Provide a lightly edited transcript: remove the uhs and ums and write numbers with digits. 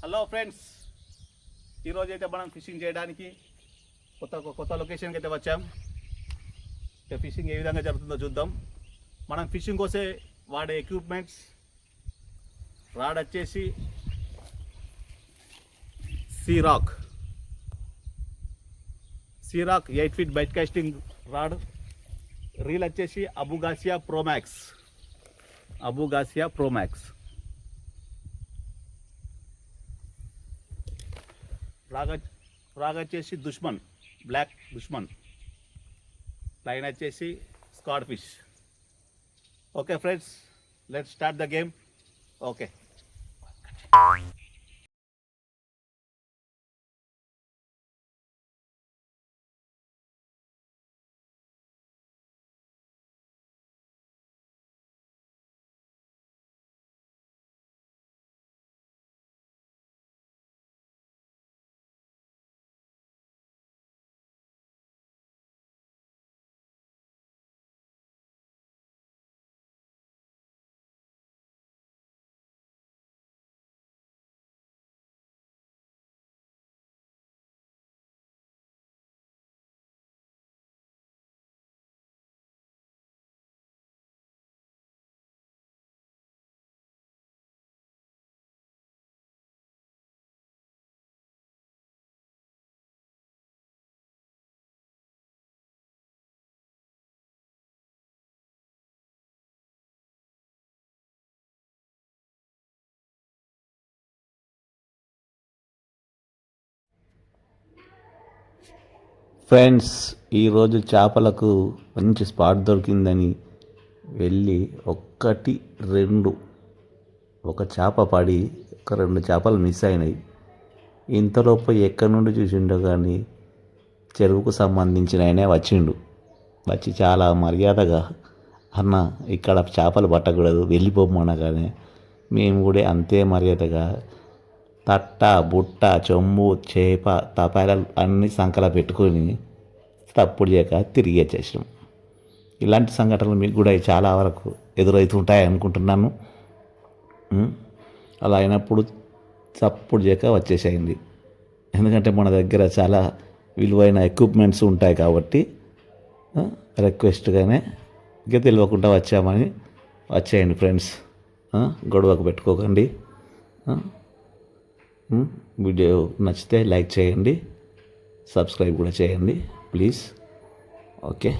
Hello friends, ఈరోజు అయితే మనం ఫిషింగ్ చేయడానికి కొత్త లొకేషన్కి అయితే వచ్చాం. ఫిషింగ్ ఏ విధంగా జరుగుతుందో చూద్దాం. మనం ఫిషింగ్ కోసం వాడే ఎక్విప్మెంట్స్, రాడ్ వచ్చేసి సీరాక్ 8 feet bait casting rod. Reel వచ్చేసి అబుగాసియా ప్రోమాక్స్. రాగ్ వచ్చేసి బ్లాక్ దుష్మన్. లైన్ వచ్చేసి స్కాడ్ fish. Okay friends, let's start the game. Okay, friends, ఈరోజు చేపలకు మంచి స్పాట్ దొరికిందని వెళ్ళి ఒక చేప పడి ఒక 2 చేపలు మిస్ అయినాయి. ఇంతలోపు ఎక్కడి నుండి చూసిండో కానీ చెరువుకు సంబంధించిన ఆయనే వచ్చి చాలా మర్యాదగా, అన్న ఇక్కడ చేపలు పట్టకూడదు వెళ్ళిపోమనగానే మేము కూడా అంతే మర్యాదగా తట్ట, బుట్ట, చెంబు, చేప, తపాలు అన్నీ సంకల పెట్టుకొని తప్పుడు చేయక తిరిగి వచ్చేసాం. ఇలాంటి సంఘటనలు మీకు కూడా చాలా వరకు ఎదురవుతుంటాయి అనుకుంటున్నాను. అలా అయినప్పుడు తప్పుడు చేయక వచ్చేసేయండి. ఎందుకంటే మన దగ్గర చాలా విలువైన ఎక్విప్మెంట్స్ ఉంటాయి కాబట్టి రిక్వెస్ట్గానే ఇంకా తెలియకుండా వచ్చేయండి ఫ్రెండ్స్. గొడవకు పెట్టుకోకండి. వీడియో నచ్చితే లైక్ చేయండి, సబ్స్క్రైబ్ కూడా చేయండి ప్లీజ్. ఓకే.